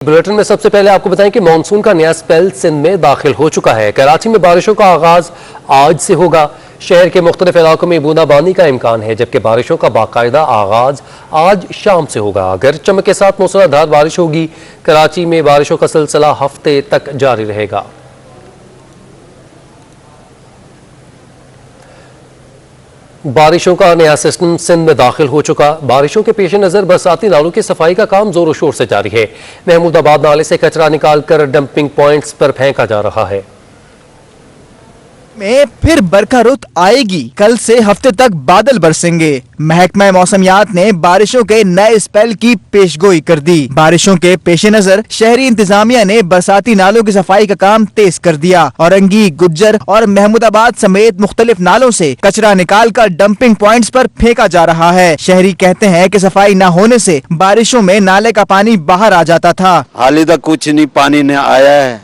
Bulletin में सबसे पहले आपको बताएं कि मानसून का नया स्पेल सिंध में दाखिल हो चुका है। कराची में बारिशों का आगाज आज से होगा। शहर के मुख्तलिफ इलाकों में बूंदाबांदी का इम्कान है, जबकि बारिशों का बाकायदा आगाज आज शाम से होगा। अगर चमक के साथ मूसलाधार बारिश होगी। कराची में बारिशों का सिलसिला हफ्ते तक जारी रहेगा। बारिशों का नया सिस्टम सिंध में दाखिल हो चुका। बारिशों के पेश नजर बरसाती नालों की सफाई का काम जोरों शोर से जारी है। महमूदाबाद नाले से कचरा निकालकर डंपिंग पॉइंट्स पर फेंका जा रहा है। में फिर बरखा रुत आएगी। कल से हफ्ते तक बादल बरसेंगे। महकमा मौसमियात ने बारिशों के नए स्पेल की पेशगोई कर दी। बारिशों के पेश नजर शहरी इंतजामिया ने बरसाती नालों की सफाई का काम तेज कर दिया। औरंगी, गुज्जर और महमूदाबाद समेत मुख्तलिफ नालों से कचरा निकाल कर डंपिंग पॉइंट्स पर फेंका जा रहा है। शहरी कहते हैं कि सफाई न होने से बारिशों में नाले का पानी बाहर आ जाता था। हाल तक कुछ नहीं, पानी ने आया है,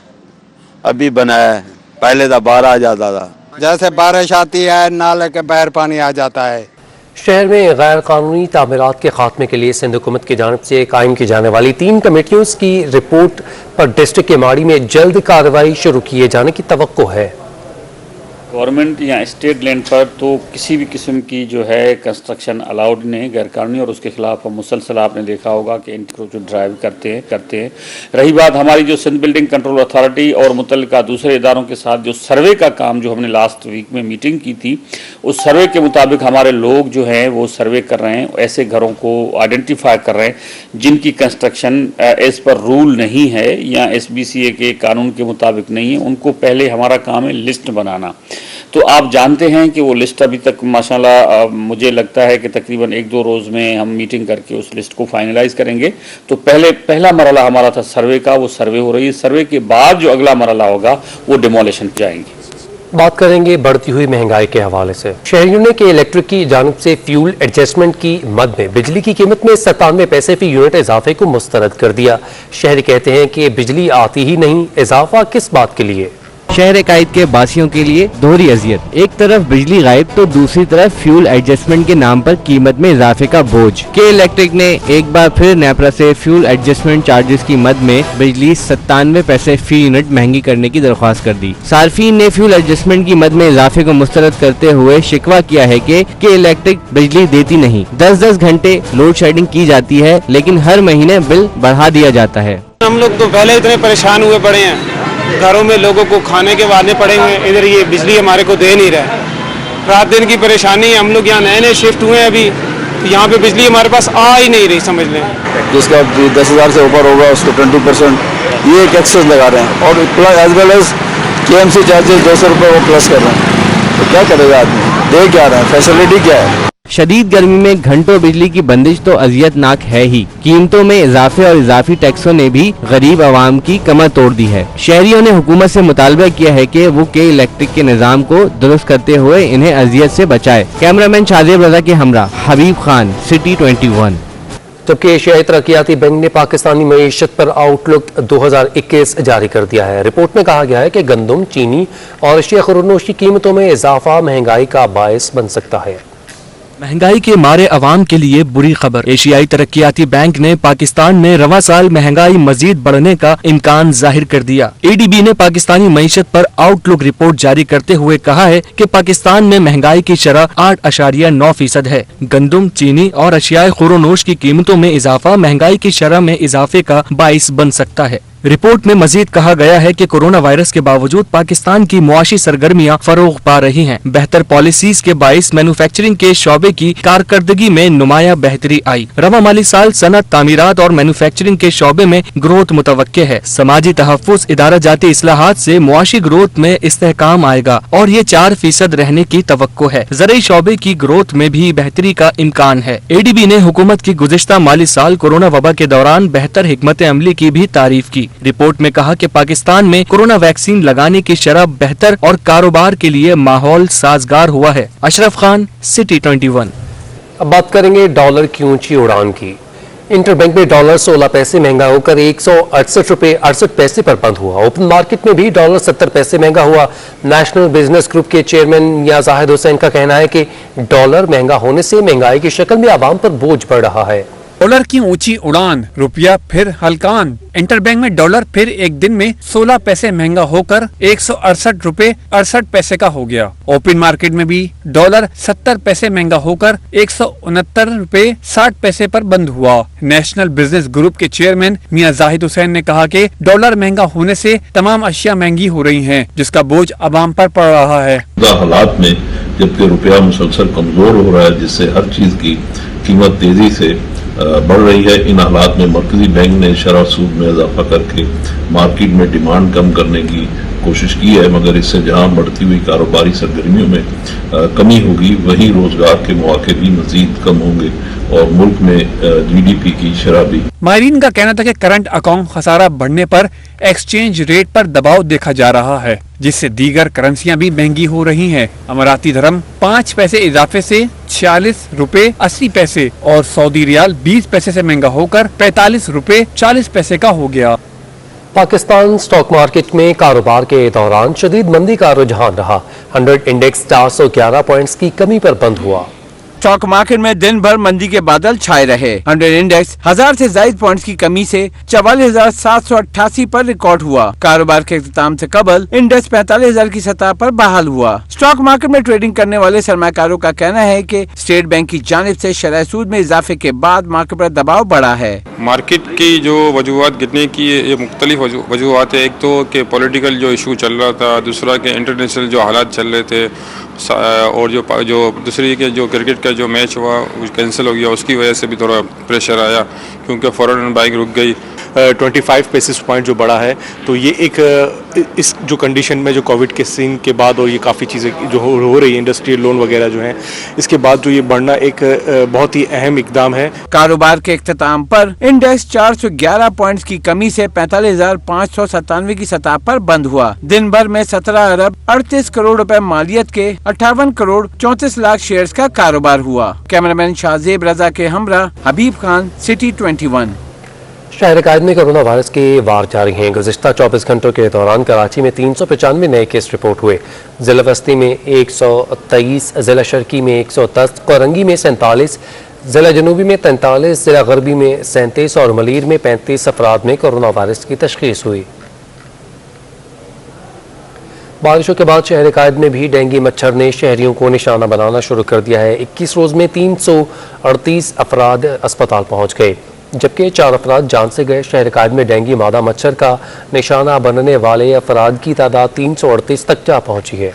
अभी बनाया है, पहले तो बाहर आ जाता था। जैसे बारिश आती है नाले के बाहर पानी आ जाता है। शहर में गैर कानूनी तामीरात के खात्मे के लिए सिंध हुकूमत की जानिब से कायम की जाने वाली 3 कमेटियों की रिपोर्ट पर डिस्ट्रिक्ट के माड़ी में जल्द कार्रवाई शुरू किए जाने की तवक्को है। गवर्नमेंट या स्टेट लैंड पर तो किसी भी किस्म की जो है कंस्ट्रक्शन अलाउड नहीं, गैर कानूनी, और उसके खिलाफ हम मुसलसल आपने देखा होगा कि एंटी ड्राइव करते हैं। रही बात हमारी जो सिंध बिल्डिंग कंट्रोल अथॉरिटी और मुतल्लिका दूसरे इदारों के साथ जो सर्वे का काम जो हमने लास्ट वीक में मीटिंग की थी, उस सर्वे के मुताबिक हमारे लोग जो हैं वो सर्वे कर रहे हैं, ऐसे घरों को आइडेंटिफाई कर रहे हैं जिनकी कंस्ट्रक्शन एज पर रूल नहीं है या SBCA के कानून के मुताबिक नहीं है। उनको पहले हमारा काम है लिस्ट बनाना। तो आप जानते हैं कि वो लिस्ट अभी तक माशाल्लाह मुझे लगता है कि तकरीबन 1-2 रोज़ में हम मीटिंग करके उस लिस्ट को फाइनलाइज करेंगे। तो पहला मरला हमारा था सर्वे का, वो सर्वे हो रही है। सर्वे के बाद जो अगला मरला होगा वो डिमोलिशन पे जाएंगे। बात करेंगे बढ़ती हुई महंगाई के हवाले से। शहरियों ने के इलेक्ट्रिक की जानिब से फ्यूल एडजस्टमेंट की मद में बिजली की कीमत में 97 पैसे फी यूनिट इजाफे को मुस्तरद कर दिया। शहरी कहते हैं कि बिजली आती ही नहीं, इजाफा किस बात के लिए। शहर कायद के बासियों के लिए दोहरी अजियत। एक तरफ बिजली गायब तो दूसरी तरफ फ्यूल एडजस्टमेंट के नाम पर कीमत में इजाफे का बोझ। के इलेक्ट्रिक ने एक बार फिर नेपरा से फ्यूल एडजस्टमेंट चार्जेस की मद में बिजली 97 पैसे फी यूनिट महंगी करने की दरख्वास्त कर दी। सार्फिन ने फ्यूल एडजस्टमेंट की मद में इजाफे को मुस्तरद करते हुए शिकवा किया है कि के इलेक्ट्रिक बिजली देती नहीं। 10-10 घंटे लोड शेडिंग की जाती है, लेकिन हर महीने बिल बढ़ा दिया जाता है। हम लोग तो पहले इतने परेशान हुए पड़े हैं, घरों में लोगों को खाने के वादे पड़े हुए हैं, इधर ये बिजली हमारे को दे नहीं रहा। रात दिन की परेशानी है। हम लोग यहाँ नए शिफ्ट हुए हैं, अभी तो यहाँ पे बिजली हमारे पास आ ही नहीं रही, समझ लें। जिसका 10,000 से ऊपर होगा उसको 20% ये एक एक्सेस लगा रहे हैं, और as well as KMC charges 200 रुपये वो प्लस कर रहे हैं। तो क्या करेगा आदमी, दे क्या रहे हैं, फैसिलिटी क्या है। शदीद गर्मी में घंटों बिजली की बंदिश तो अजियतनाक है ही। कीमतों में इजाफे और इजाफी टैक्सों ने भी गरीब आवाम की कमर तोड़ दी है। शहरियों ने हुकूमत से मुतालबा किया है कि वो के इलेक्ट्रिक के निज़ाम को दुरुस्त करते हुए इन्हें अजियत से बचाए। कैमरामैन शाजिब रजा के हमरा हबीब खान, सिटी 21। जबकि एशियाई तरक्याती बैंक ने पाकिस्तानी मईशत पर आउटलुक 2021 जारी कर दिया है। रिपोर्ट में कहा गया है कि गंदम, चीनी और अशिया खुर्दनोश की कीमतों में इजाफा महंगाई का बायस बन सकता है। महंगाई के मारे अवाम के लिए बुरी खबर। एशियाई तरक्याती बैंक ने पाकिस्तान में रवा साल महंगाई मजीद बढ़ने का इम्कान जाहिर कर दिया। ADB ने पाकिस्तानी मईशत पर आउटलुक रिपोर्ट जारी करते हुए कहा है कि पाकिस्तान में महंगाई की शरह 8.9% है। गंदम, चीनी और अशियाए खुरोनोश की कीमतों में इजाफा महंगाई की शरह में इजाफे का बाइस बन सकता है। रिपोर्ट में मजीद कहा गया है कि कोरोना वायरस के बावजूद पाकिस्तान की मुआशी सरगर्मियां फरोग पा रही हैं। बेहतर पॉलिसीज के बाइस मैन्युफैक्चरिंग के शोबे की कारकर्दगी में नुमाया बेहतरी आई। रवा माली साल सनत, तामीरात और मैन्युफैक्चरिंग के शोबे में ग्रोथ मुतवक्के है। समाजी तहफ्फुज, इदारा जाती इस्लाहात से मुआशी ग्रोथ में इस्तेहकाम आएगा और ये 4% रहने की तवक्को है। ज़रूरी शोबे की ग्रोथ में भी बेहतरी का इम्कान है। ADB ने हुकूमत की गुज़िश्ता माली साल कोरोना वबा के दौरान बेहतर हिकमत अमली की भी तारीफ की। रिपोर्ट में कहा कि पाकिस्तान में कोरोना वैक्सीन लगाने की शरह बेहतर और कारोबार के लिए माहौल साजगार हुआ है। अशरफ खान, सिटी 21। अब बात करेंगे डॉलर की ऊंची उड़ान की। इंटरबैंक में डॉलर 16 पैसे महंगा होकर 168 रुपये 68 पैसे पर बंद हुआ। ओपन मार्केट में भी डॉलर 70 पैसे महंगा हुआ। नेशनल बिजनेस ग्रुप के चेयरमैन मियां जाहिद हुसैन का कहना है कि डॉलर महंगा होने से महंगाई की शक्ल में आवाम पर बोझ पड़ रहा है। डॉलर की ऊंची उड़ान, रुपया फिर हलकान। इंटरबैंक में डॉलर फिर एक दिन में 16 पैसे महंगा होकर 168 रुपए 68 पैसे का हो गया। ओपन मार्केट में भी डॉलर 70 पैसे महंगा होकर 169 रुपए 60 पैसे पर बंद हुआ। नेशनल बिजनेस ग्रुप के चेयरमैन मियां जाहिद हुसैन ने कहा कि डॉलर महंगा होने से तमाम अशिया महंगी हो रही हैं, जिसका बोझ अवाम पर पड़ रहा है। हालात में जबकि रुपया मुसलसल कमजोर हो रहा है, जिससे हर चीज की कीमत तेजी से बढ़ रही है, इन हालात में मरकजी बैंक ने शरह सूद में इजाफा करके मार्केट में डिमांड कम करने की कोशिश की है, मगर इससे जहां बढ़ती हुई कारोबारी सरगर्मियों में कमी होगी, वहीं रोजगार के मौके भी मजीद कम होंगे और मुल्क में GDP की शरह भी। माहिरीन का कहना था कि करंट अकाउंट खसारा बढ़ने पर एक्सचेंज रेट पर दबाव देखा जा रहा है, जिससे दीगर करेंसियां भी महंगी हो रही हैं। अमराती धर्म 5 पैसे इजाफे से 46 रुपए 80 पैसे और सऊदी रियाल 20 पैसे से महंगा होकर 45 रुपए 40 पैसे का हो गया। पाकिस्तान स्टॉक मार्केट में कारोबार के दौरान शदीद मंदी का रुझान रहा। 100 इंडेक्स 411 पॉइंट्स की कमी पर बंद हुआ। स्टॉक मार्केट में दिन भर मंदी के बादल छाए रहे। 100 इंडेक्स 1000 से ज्यादा पॉइंट्स की कमी से 44,788 पर रिकॉर्ड हुआ। कारोबार के इख्तिताम से कबल इंडेक्स 45,000 की सतह पर बहाल हुआ। स्टॉक मार्केट में ट्रेडिंग करने वाले सरमाकारों का कहना है कि स्टेट बैंक की जानिब से शरह सूद में इजाफे के बाद मार्केट पर दबाव बढ़ा है। मार्केट की जो वजूहात गिरने की ये मुख्तलिफ वजूहात है। एक तो कि पॉलिटिकल जो इशू चल रहा था, दूसरा कि इंटरनेशनल जो हालात चल रहे थे, और जो दूसरी के जो क्रिकेट का जो मैच हुआ वो कैंसिल हो गया, उसकी वजह से भी थोड़ा प्रेशर आया क्योंकि फॉरेन बाइंग रुक गई। 25 बेसिस पॉइंट जो बढ़ा है, तो ये एक इस जो कंडीशन में जो कोविड के सीन के बाद और ये काफ़ी चीज़ें जो हो रही है, इंडस्ट्रियल लोन वगैरह जो हैं, इसके बाद जो ये बढ़ना एक बहुत ही अहम इकदाम है। कारोबार के इख्तिताम पर इंडेक्स 411 पॉइंट्स की कमी से 45,597 की सतह पर बंद हुआ। दिन भर में 17 अरब 38 करोड़ रुपए मालियत के 58 करोड़ 34 लाख शेयर्स का कारोबार हुआ। कैमरामैन शाहजेब रजा के हमरा हबीब खान, सिटी 21। शहर कायद में कोरोना वायरस के वार जारी हैं। गुज़िश्ता 24 घंटों के दौरान कराची में 395 नए केस रिपोर्ट हुए। जिला वस्ती में 123, जिला शर्की में 110, कोरंगी में 47, जिला जनूबी में 43, जिला गरबी में 37 और मलीर में 35 अफराद में कोरोना वायरस की तशख़ीस हुई। बारिशों के बाद शहर कायद में भी डेंगू मच्छर ने शहरियों को निशाना बनाना शुरू कर दिया है। 21 रोज़ में 338 अफराद अस्पताल पहुँच गए, जबकि 4 अफराद जान से गए। शहर कायद में डेंगू मादा मच्छर का निशाना बनने वाले अफराद की तादाद 338 तक जा पहुंची है।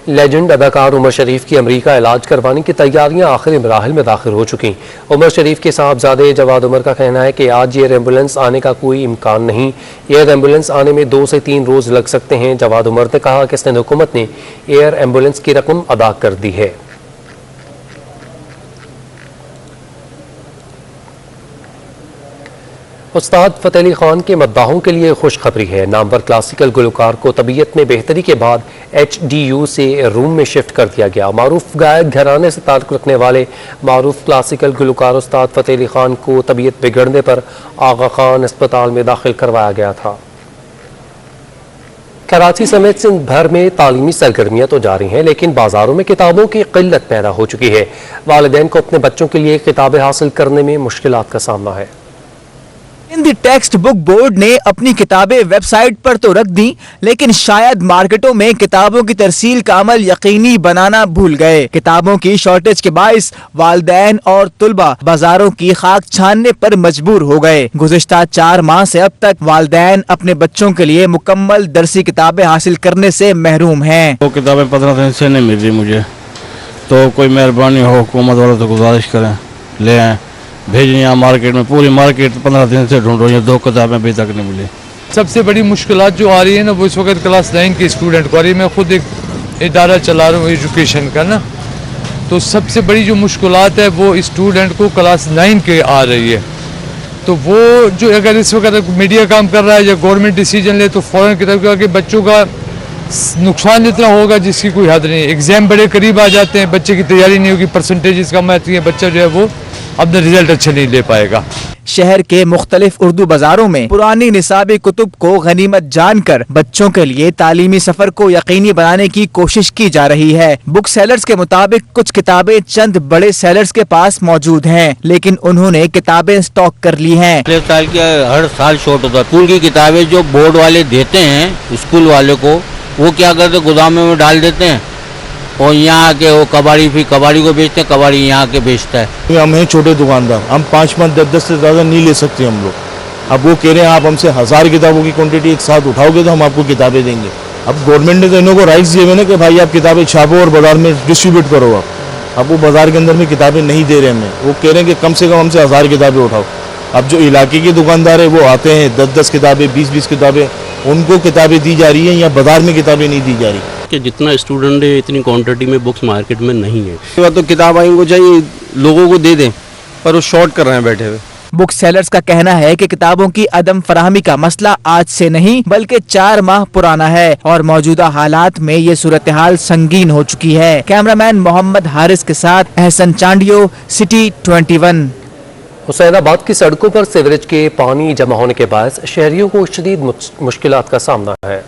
लेजेंड अदाकार उमर शरीफ की अमरीका इलाज करवाने की तैयारियां आखिरी मराहिल में दाखिल हो चुकी। उमर शरीफ के साहबजादे जवाद उमर का कहना है कि आज एयर एम्बुलेंस आने का कोई इम्कान नहीं। एयर एम्बुलेंस आने में 2 से 3 रोज़ लग सकते हैं। जवाद उमर ने कहा कि सिंध हुकूमत ने एयर एम्बुलेंस की रकम अदा कर दी है। उस्ताद फ़तेह अली खान के मद्दाहों के लिए खुशखबरी है। नामवर क्लासिकल गुलकार को तबीयत में बेहतरी के बाद HDU से रूम में शिफ्ट कर दिया गया। मारूफ गायक घराने से ताल्लुक़ रखने वाले मारूफ क्लासिकल गुलकार उस्ताद फ़तेह अली खान को तबीयत बिगड़ने पर आगा खान अस्पताल में दाखिल करवाया गया था। कराची समेत सिंध भर में तालीमी सरगर्मियाँ तो जारी हैं, लेकिन बाजारों में किताबों की किल्लत पैदा हो चुकी है। वालिदैन को अपने बच्चों के लिए किताबें हासिल करने में मुश्किलात का सामना है। हिंदी टेक्स्ट बुक बोर्ड ने अपनी किताबें वेबसाइट पर तो रख दी, लेकिन शायद मार्केटों में किताबों की तरसील का अमल यकीनी बनाना भूल गए। किताबों की शॉर्टेज के बाइस वालिदैन और तुलबा बाजारों की खाक छानने पर मजबूर हो गए। गुज़िश्ता 4 माह से अब तक वालिदैन अपने बच्चों के लिए मुकम्मल दरसी किताबें हासिल करने से महरूम हैं। वो किताबें 15 दिन से नहीं मिल रही मुझे, तो कोई मेहरबानी हो हुकूमत वालों से गुजारिश करें, ले आए भेजें यहाँ मार्केट में। पूरी मार्केट 15 दिन से ढूंढ रही है, 2 किताबें अभी तक नहीं मिली। सबसे बड़ी मुश्किलात जो आ रही है ना, वो इस वक्त क्लास 9 के स्टूडेंट को आ रही है। मैं खुद एक इदारा चला रहा हूँ एजुकेशन का ना, तो सबसे बड़ी जो मुश्किलात है वो स्टूडेंट को क्लास 9 के आ रही है। तो वो जो अगर इस वक्त मीडिया काम कर रहा है या गवर्नमेंट डिसीजन ले तो फ़ौरन किताब के बच्चों का नुकसान इतना होगा जिसकी कोई हद नहीं। एग्ज़ाम बड़े करीब आ जाते हैं, बच्चे की तैयारी नहीं होगी, परसेंटेज कम आती है, बच्चा जो है वो अपने रिजल्ट अच्छे नहीं ले पाएगा। शहर के मुख्तलिफ उर्दू बाजारों में पुरानी निसाबी कुतुब को गनीमत जानकर बच्चों के लिए तालीमी सफर को यकीनी बनाने की कोशिश की जा रही है। बुक सेलर्स के मुताबिक कुछ किताबें चंद बड़े सेलर्स के पास मौजूद हैं, लेकिन उन्होंने किताबें स्टॉक कर ली हैं। अगले साल के हर साल शॉर्ट होता है। स्कूल की किताबें जो बोर्ड वाले देते हैं स्कूल वाले को, वो क्या करते गोदाम में डाल देते हैं और यहाँ के वो कबाड़ी को बेचते हैं, कबाड़ी यहाँ के बेचता है। हम हैं छोटे दुकानदार, हम 5-5, 10-10 से ज़्यादा नहीं ले सकते हम लोग। अब वो कह रहे हैं आप हमसे 1000 किताबों की क्वांटिटी एक साथ उठाओगे तो हम आपको किताबें देंगे। अब गवर्नमेंट ने तो इन्हों को राइट्स दिए हुए ना कि भाई आप किताबें छापो और बाजार में डिस्ट्रीब्यूट करो। अब वो बाजार के अंदर में किताबें नहीं दे रहे हमें, वो कह रहे हैं कि कम से कम हमसे 1000 किताबें उठाओ। अब जो इलाके के दुकानदार है वो आते हैं 10-10 किताबें, 20-20 किताबें, उनको किताबें दी जा रही हैं या बाजार में किताबें नहीं दी जा रही कि जितना स्टूडेंट है इतनी क्वांटिटी में बुक्स मार्केट में नहीं है। तो किताब इनको चाहिए लोगों को दे दें, पर वो शॉर्ट कर रहे हैं बैठे हुए। बुक सेलर्स का कहना है कि किताबों की अदम फराहमी का मसला आज से नहीं बल्कि 4 माह पुराना है और मौजूदा हालात में ये सूरत हाल संगीन हो चुकी है। कैमरामैन मोहम्मद हारिस के साथ एहसन चांडियो, सिटी 21। हुसैनाबाद की सड़कों पर सीवरेज के पानी जमा होने के बायस शहरियों को शदीद मुश्किलात का सामना है।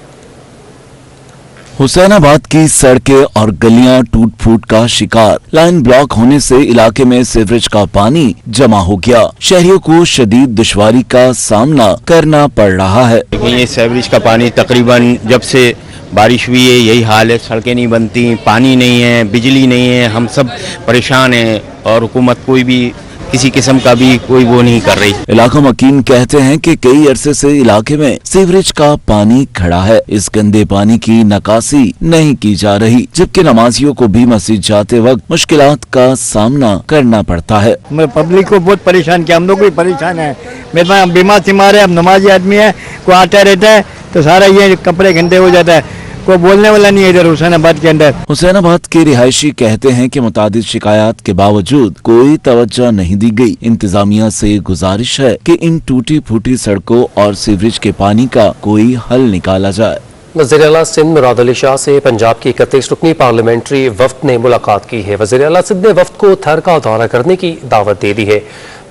हुसैनाबाद की सड़कें और गलियां टूट फूट का शिकार। लाइन ब्लॉक होने से इलाके में सीवरेज का पानी जमा हो गया। शहरियों को शदीद दुश्वारी का सामना करना पड़ रहा है। ये सीवरेज का पानी तकरीबन जब से बारिश हुई है यही हाल है। सड़कें नहीं बनती, पानी नहीं है, बिजली नहीं है, हम सब परेशान हैं और हुकूमत कोई भी किसी किस्म का भी कोई वो नहीं कर रही। इलाका मकीन कहते हैं कि कई अरसे से इलाके में सीवरेज का पानी खड़ा है। इस गंदे पानी की निकासी नहीं की जा रही, जबकि नमाजियों को भी मस्जिद जाते वक्त मुश्किलात का सामना करना पड़ता है। पब्लिक को बहुत परेशान किया, हम लोग भी परेशान है। मेरे बीमार सिमार है, हम नमाजी आदमी है, कोई आता रहता है तो सारा ये कपड़े गंदे हो जाता है, कोई बोलने वाला नहीं है इधर हुसैनाबाद के अंदर। हुसैनाबाद के रिहायशी कहते हैं कि मुतादिद शिकायत के बावजूद कोई तवज्जो नहीं दी गई। इंतजामिया से गुजारिश है कि इन टूटी फूटी सड़कों और सीवरेज के पानी का कोई हल निकाला जाए। वज़ीर आला सिंध मुराद अली शाह से पंजाब की 31 रुकनी पार्लियामेंट्री वफ्द ने मुलाकात की है। वज़ीर आला सिंध ने वफ्द को थर का दौरा करने की दावत दे दी है।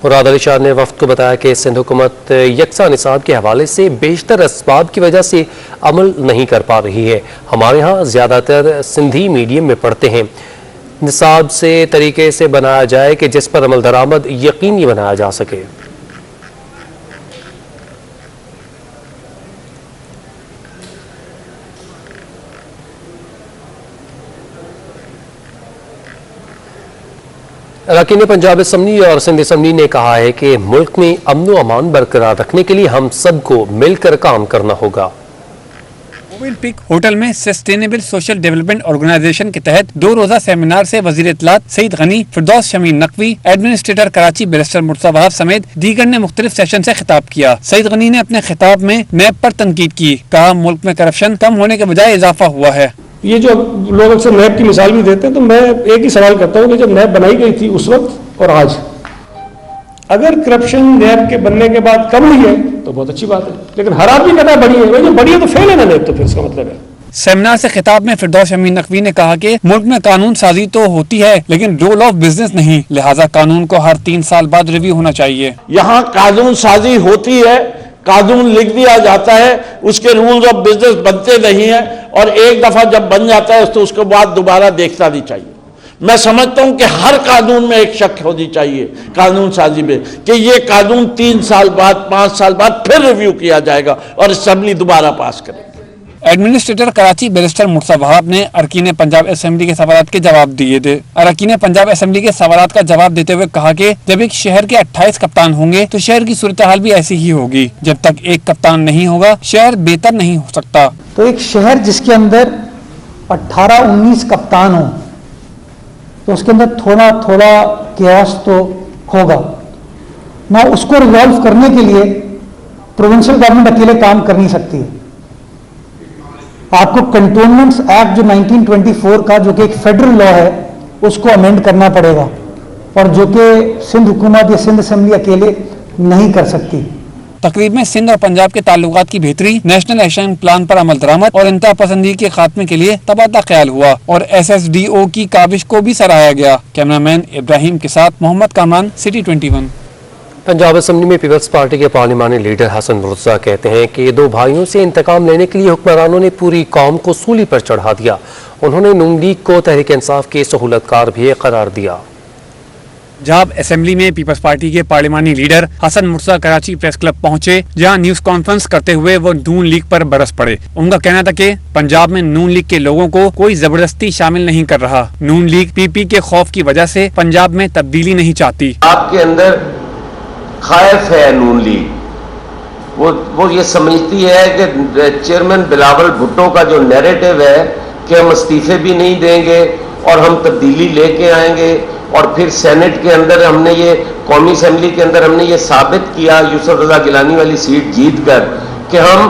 मुराद अली शाह ने वफ्द को बताया कि सिंध हुकूमत यकसा निसाब के हवाले से बेशतर असबाब की वजह से अमल नहीं कर पा रही है। हमारे यहाँ ज़्यादातर सिंधी मीडियम में पढ़ते हैं। निसाब से तरीके से बनाया जाए कि जिस पर अमल दरामद यकीनी बनाया जा सके। अरकान पंजाब असम्बली और सिंध असम्बली ने कहा है कि मुल्क में अमन व अमान बरकरार रखने के लिए हम सबको मिलकर काम करना होगा। मोबिल पीक होटल में सस्टेनेबल सोशल डेवलपमेंट ऑर्गेनाइजेशन के तहत 2 रोजा सेमिनार से वजीर इत्तलात सईद गनी, फिरदौस शमीन नकवी, एडमिनिस्ट्रेटर कराची बैरिस्टर मुर्तज़ा वहाब समेत दीगर ने मुख्तलिफ सेशन से खिताब किया। सईद गनी ने अपने खिताब में नैब पर तनकीद की, कहा मुल्क में करप्शन कम होने के बजाय इजाफा हुआ है। ये जो लोग अक्सर नैब की मिसाल भी देते हैं, तो मैं एक ही सवाल करता हूँ कि जब नैब बनाई गई थी उस वक्त और आज, अगर करप्शन नैब के बनने के बाद कम हुई है तो बहुत अच्छी बात है, लेकिन हर आदमी कहता है बढ़ी है। भाई जो बढ़ी है तो फेल है ना नैब, तो फिर इसका मतलब है। सेमिनार से खिताब में फिरदौस शमीन नकवी ने कहा कि मुल्क में कानून साजी तो होती है लेकिन रूल ऑफ बिजनेस नहीं, लिहाजा कानून को हर 3 साल बाद रिव्यू होना चाहिए। यहाँ कानून साजी होती है, कानून लिख दिया जाता है, उसके रूल्स ऑफ बिजनेस बनते नहीं है और एक दफा जब बन जाता है तो उसके बाद दोबारा देखना नहीं चाहिए। मैं समझता हूं कि हर कानून में एक शक होनी चाहिए कानून साजी में कि ये कानून 3 साल बाद 5 साल बाद फिर रिव्यू किया जाएगा और असेंबली दोबारा पास करेगी। एडमिनिस्ट्रेटर कराची बैरिस्टर मुर्तज़ा वहाब ने अरकान पंजाब असेंबली के सवालात के जवाब दिए थे। अरकान पंजाब असेंबली के सवालात का जवाब देते हुए कहा कि जब एक शहर के 28 कप्तान होंगे तो शहर की सूरत हाल भी ऐसी ही होगी। जब तक एक कप्तान नहीं होगा शहर बेहतर नहीं हो सकता। तो एक शहर जिसके अंदर 18-19 कप्तान हो तो उसके अंदर थोड़ा थोड़ा केओस तो होगा ना। उसको रिजॉल्व करने के लिए प्रोविंशियल गवर्नमेंट अकेले काम कर नहीं सकती है। आपको कंटोनमेंट्स एक्ट जो 1924 का, जो कि एक फेडरल लॉ है, उसको अमेंड करना पड़ेगा और जो कि सिंध हुकूमत या सिंध असेंबली अकेले नहीं कर सकती। तकरीब में सिंध और पंजाब के ताल्लुकात की बेहतरी, नेशनल एक्शन प्लान पर अमल दरामद और इंतहा पसंदी के खात्मे के लिए तबादला ख्याल हुआ और SSDO की काबिश को भी सराहा गया। कैमरामैन इब्राहिम के साथ मोहम्मद कामरान, सिटी 21। पंजाब असम्बली में पीपल्स पार्टी के पार्लिमानी लीडर हसन मुर्तज़ा कहते हैं कि दो भाइयों से इंतकाम लेने के लिए हुक्मरानों ने पूरी कौम को सूली पर चढ़ा दिया। उन्होंने नून लीग को तहरीक इंसाफ के सहूलतकार भी करार दिया। पंजाब असेंबली में पीपल्स पार्टी के पार्लिमानी leader Hasan Murtaza Karachi press club पहुंचे, जहां न्यूज कॉन्फ्रेंस करते हुए वो नून लीग पर बरस पड़े। उनका कहना था कि पंजाब में नून लीग के लोगों को कोई जबरदस्ती शामिल नहीं कर रहा। नून लीग PP के खौफ की वजह से पंजाब में तब्दीली नहीं चाहती। आपके अंदर खायफ है नून लीग, वो ये समझती है कि चेयरमैन बिलावल भुट्टो का जो नैरेटिव है कि हम इस्तीफे भी नहीं देंगे और हम तब्दीली लेके आएंगे, और फिर सेनेट के अंदर हमने ये कौमी असेंबली के अंदर हमने ये साबित किया यूसुफ रजा गिलानी वाली सीट जीत कर कि हम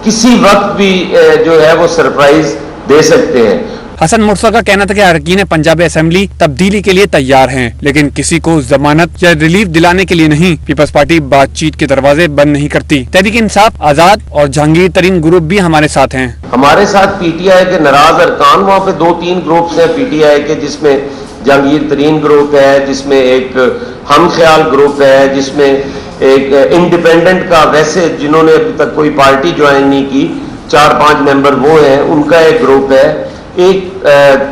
किसी वक्त भी जो है वो सरप्राइज दे सकते हैं। हसन मुर्तज़ा का कहना था कि अरकान पंजाब असेंबली तब्दीली के लिए तैयार हैं, लेकिन किसी को जमानत या रिलीफ दिलाने के लिए नहीं। पीपल्स पार्टी बातचीत के दरवाजे बंद नहीं करती। तहरीक इंसाफ, आजाद और जहांगीर तरीन ग्रुप भी हमारे साथ हैं। हमारे साथ PTI के नाराज अरकान, वहाँ पे 2-3 ग्रुप्स हैं PTI के, जिसमें जहांगीर तरीन ग्रुप है, जिसमें एक हम ख्याल ग्रुप है, जिसमें एक इंडिपेंडेंट का, वैसे जिन्होंने अभी तक कोई पार्टी ज्वाइन नहीं की 4-5 मेंबर वो हैं, उनका एक ग्रुप है।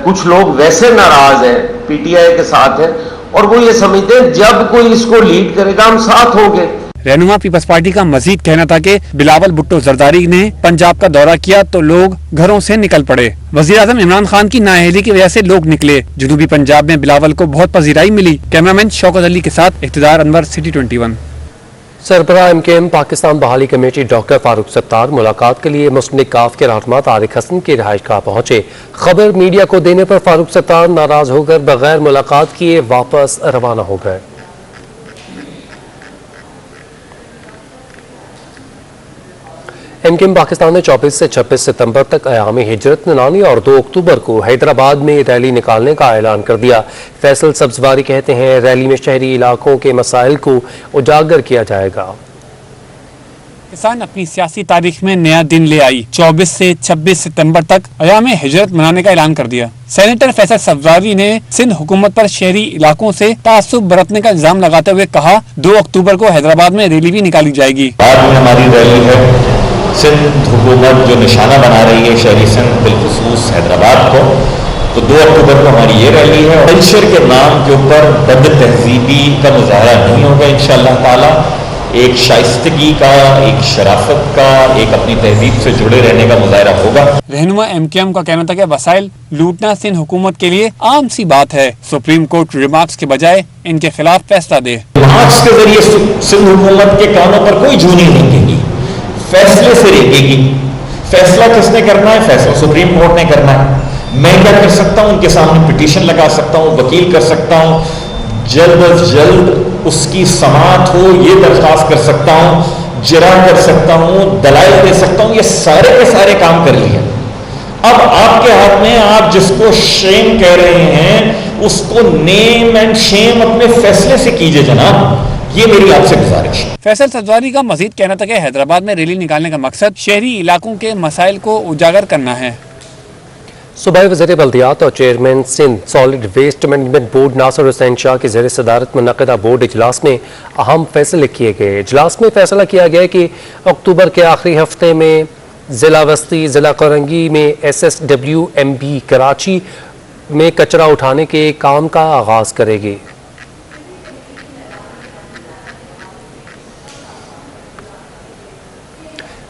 कुछ लोग वैसे नाराज हैं PTI के साथ हैं और वो ये समझते हैं जब कोई इसको लीड करेगा हम साथ होंगे। रहनुमा पीपल्स पार्टी का मजीद कहना था कि बिलावल भुट्टो जरदारी ने पंजाब का दौरा किया तो लोग घरों से निकल पड़े। वजीर आजम इमरान खान की नाअहली की वजह से लोग निकले। जनूबी पंजाब में बिलावल को बहुत पजीराई मिली। कैमरामैन शौकत अली के साथ इख्तिदार अनवर, सिटी 21। सरबराह MKM पाकिस्तान बहाली कमेटी डॉक्टर फारूक सत्तार मुलाकात के लिए मुस्लिम लीग काफ के रहनुमा तारिक हसन की रिहाइशगाह पहुंचे। खबर मीडिया को देने पर फारूक सत्तार नाराज होकर बगैर मुलाकात किए वापस रवाना हो गए। MKM पाकिस्तान ने 24 से 26 सितंबर तक अयाम हिजरत मनाने और 2 अक्टूबर को हैदराबाद में रैली निकालने का ऐलान कर दिया। फैसल सब्जवारी कहते हैं रैली में शहरी इलाकों के मसाइल को उजागर किया जाएगा। किसान अपनी सियासी तारीख में नया दिन ले आई। 24 से 26 सितंबर तक अयाम हिजरत मनाने का ऐलान कर दिया। सेनेटर फैसल सब्जवारी ने सिंध हुकूमत पर शहरी इलाकों से तासुब बरतने का इल्जाम लगाते हुए कहा 2 अक्टूबर को हैदराबाद में रैली भी निकाली जाएगी। हमारी रैली है, सिंध हुकूमत जो निशाना बना रही है शहरी सिंध बिलखुसूस हैदराबाद को, तो 2 अक्टूबर को हमारी ये रैली है। कल्चर के नाम के ऊपर बद तहजीबी का मुजाहरा नहीं होगा इंशाअल्लाह ताला। एक शाइस्तगी का, एक शराफत का, एक अपनी तहजीब से जुड़े रहने का मुजाहरा होगा। रहनुमा MKM का कहना था कि वसाइल लूटना सिंध हुकूमत के लिए आम सी बात है। सुप्रीम कोर्ट रिमार्क्स के बजाय इनके खिलाफ फैसला दे। रिमार्क्स के जरिए सिंध हुकूमत के कानों पर कोई जू नहीं रेंगेगी, फैसले से रेंगेगी। फैसला किसने करना है? फैसला सुप्रीम कोर्ट ने करना है। मैं क्या कर सकता हूं? उनके सामने पिटीशन लगा सकता हूं, वकील कर सकता हूं, जल्द अज जल्द उसकी समाअत हो ये दरख्वास्त कर सकता हूं, जरा कर सकता हूं, दलाइल दे सकता हूं, ये सारे के सारे काम कर लिए। अब आपके हाथ में, आप जिसको शेम कह रहे हैं उसको नेम एंड शेम अपने फैसले से कीजिए जनाब, ये मेरी आपसे गुजारिश है। फैसल सब्जवारी का मजीद कहना था कि हैदराबाद में रैली निकालने का मकसद शहरी इलाकों के मसाइल को उजागर करना है। सूबाई वज़ीर बल्दियात और chairman Sindh solid waste management board Nasir Hussain Shah की ज़ेर सदारत मुनक़िदा बोर्ड इजलास में अहम फैसले किए गए। इजलास में फैसला किया गया कि अक्टूबर के आखिरी हफ्ते में ज़िला वस्ती, ज़िला करंगी में SSWMB कराची में कचरा उठाने के काम का आगाज़ करेगी।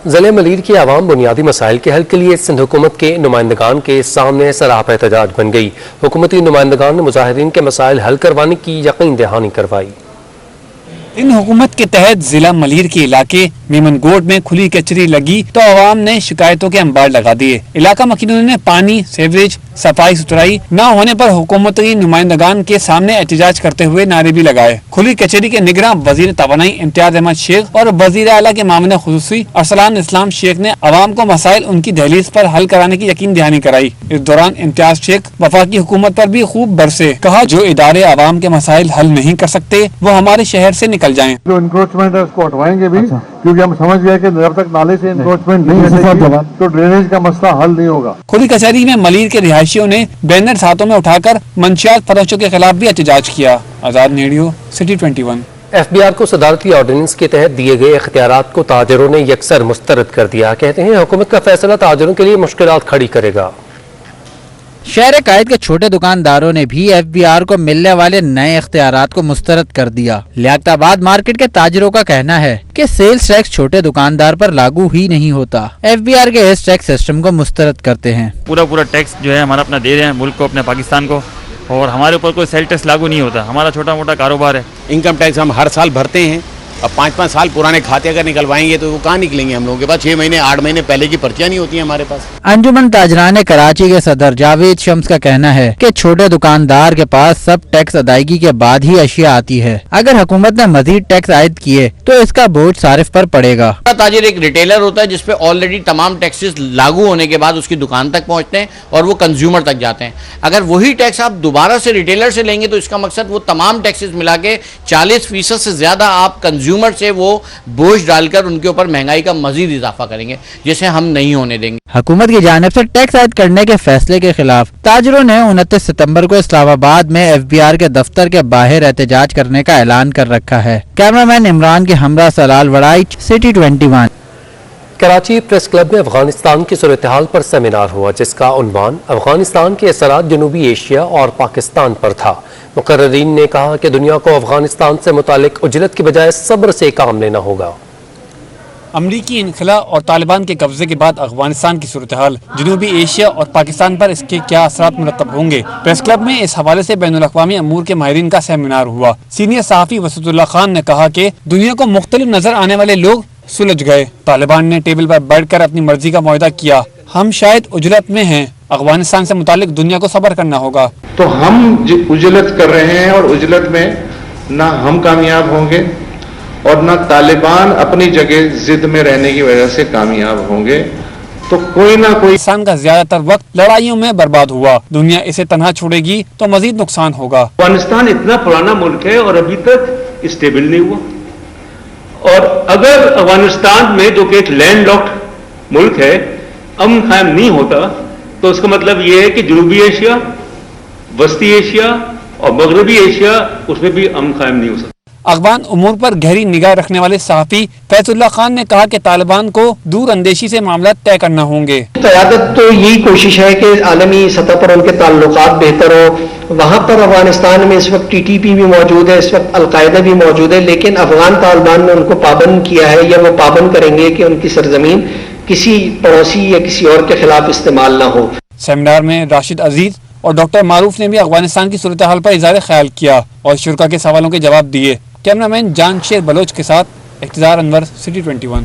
ज़िले मलीर की आवाम बुनियादी मसाइल के हल के लिए सिंध हुकूमत के नुमाइंदगान के सामने सरापा एहतजाज बन गई। हुकूमती नुमाइंदगान ने मुजाहिरीन के मसाइल हल करवाने की यकीन दहानी करवाई। इन हुकूमत के तहत जिला मलीर के इलाके मेमनगोट में खुली कचरी लगी तो आवाम ने शिकायतों के अंबार लगा दिए। इलाका मकीनों ने पानी, सीवरेज, सफाई सुथराई न होने पर हुकूमती नुमाइंदगान के सामने एहतजाज करते हुए नारे भी लगाए। खुली कचरी के निगरां वजीर तवानाई इम्तियाज अहमद शेख और वजीर आला के मामले खुसूसी अरसलान इस्लाम शेख ने अवाम को मसाइल उनकी दहलीज पर हल कराने की यकीन दहानी कराई। इस दौरान इम्तियाज शेख वफाकी हुकूमत पर भी खूब बरसे। कहा जो इदारे अवाम के मसाइल हल नहीं कर सकते वो हमारे शहर से निकल निकल जाएं। जो इंक्रोचमेंट है उसको हटवाएंगे भी, क्योंकि हम समझ गए कि जब तक नाले से इंक्रोचमेंट नहीं हटेगी तो ड्रेनेज का मसला हल नहीं होगा। खुदी कचहरी में मलीर के रिहायशियों ने बैनर हाथों में उठाकर मंशियात फरोशों के खिलाफ भी एहतजाज किया। आजाद नेडियो, सिटी 21। FBR को सदारती ऑर्डिनेंस के तहत दिए गए इख्तियारात को ताजरों ने यकसर मुस्तरद कर दिया। कहते हैं हुकूमत का फैसला ताजरों के लिए मुश्किलात खड़ी करेगा। शहर कायद के छोटे दुकानदारों ने भी FBR को मिलने वाले नए इख्तियारात को मुस्तरद कर दिया। लियाकताबाद मार्केट के ताजरों का कहना है कि सेल्स टैक्स छोटे दुकानदार पर लागू ही नहीं होता। FBR के इस टैक्स सिस्टम को मुस्तरद करते हैं। पूरा टैक्स जो है हमारा अपना दे रहे हैं मुल्क को, अपने पाकिस्तान को, और हमारे ऊपर कोई सेल टैक्स लागू नहीं होता। हमारा छोटा मोटा कारोबार है। इनकम टैक्स हम हर साल भरते हैं। अब 5-5 साल पुराने खाते अगर निकलवाएंगे तो वो कहाँ निकलेंगे हम लोगों के पास? 6 महीने 8 महीने पहले की पर्चियां नहीं होती हैं हमारे पास। अंजुमन ताजरान कराची के सदर जावेद शम्स का कहना है कि छोटे दुकानदार के पास सब टैक्स अदायगी के बाद ही अशिया आती है। अगर हुकूमत ने मजीद टैक्स आयद किए तो इसका बोझ सारिफ पर पड़ेगा। ताजिर एक रिटेलर होता है जिसपे ऑलरेडी तमाम टैक्सेस लागू होने के बाद उसकी दुकान तक पहुंचते हैं और वो कंज्यूमर तक जाते हैं। अगर वही टैक्स आप दोबारा से रिटेलर से लेंगे तो इसका मकसद वो तमाम टैक्सेस मिला के 40% से ज्यादा आप कंज्यूमर से वो बोझ डालकर उनके ऊपर महंगाई का मजीद इजाफा करेंगे, जिसे हम नहीं होने देंगे। हुकूमत की जानिब से टैक्स आयद करने के फैसले के खिलाफ ताजरों ने 29 सितंबर को इस्लामाबाद में FBR के दफ्तर के बाहर एहतजाज करने का ऐलान कर रखा है। कैमरामैन इमरान के हमरा सलाल वड़ाई, सिटी 21। कराची प्रेस क्लब में अफगानिस्तान की सूरत-ए-हाल पर सेमिनार हुआ, जिसका उन्वान अफगानिस्तान के असरात जनूबी एशिया और पाकिस्तान पर था। मुकर्ररीन ने कहा कि दुनिया को अफगानिस्तान से मुतालिक उजलत की बजाय सब्र से काम लेना होगा। अमरीकी इनखला और तालिबान के कब्जे के बाद अफगानिस्तान की सूरत हाल, जनूबी एशिया और पाकिस्तान पर इसके क्या असरात मुरतब होंगे। प्रेस क्लब में इस हवाले से बैनुल अक़वामी अमूर के माहिरीन का सेमिनार हुआ। सीनियर सहाफ़ी वसीतुल्लाह खान ने कहा कि दुनिया को मुख्तलिफ नजर आने वाले लोग सुलझ गए। तालिबान ने टेबल पर बैठकर अपनी मर्जी का मुआहदा किया। हम शायद उजलत में हैं। अफगानिस्तान से मुतालिक दुनिया को सब्र करना होगा। तो हम उजलत कर रहे हैं और उजलत में ना हम कामयाब होंगे और ना तालिबान अपनी जगह जिद में रहने की वजह से कामयाब होंगे। तो कोई ना कोई पाकिस्तान का ज्यादातर वक्त लड़ाइयों में बर्बाद हुआ। दुनिया इसे तनहा छोड़ेगी तो मजीद नुकसान होगा। अफगानिस्तान इतना पुराना मुल्क है और अभी तक स्टेबल नहीं हुआ, और अगर अफगानिस्तान में जो कि एक लैंड लॉक्ड मुल्क है अमन कायम नहीं होता तो उसका मतलब ये है कि जनूबी एशिया, वस्ती एशिया और मगरबी एशिया उसमें भी अमन कायम नहीं हो सकता। अफगान उमूर पर गहरी निगाह रखने वाले सहाफ़ी फैजुल्लाह खान ने कहा कि तालिबान को दूर अंदेशी से मामला तय करना होंगे। क़यादत तो यही कोशिश है कि आलमी सतह पर उनके ताल्लुकात बेहतर हो। वहाँ पर अफगानिस्तान में इस वक्त TTP भी मौजूद है, इस वक्त अलकायदा भी मौजूद है, लेकिन अफगान तालिबान ने उनको पाबंद किया है या वो पाबंद करेंगे कि उनकी सरजमीन किसी पड़ोसी या किसी और के खिलाफ इस्तेमाल न हो। सेमिनार में राशिद अजीज और डॉक्टर मारूफ ने भी अफगानिस्तान की सूरत हाल पर इज़हार ख्याल किया और शुरा के सवालों के जवाब दिए। कैमरामैन जान शेर बलोच के साथ इख्तियार अनवर, सिटी 21।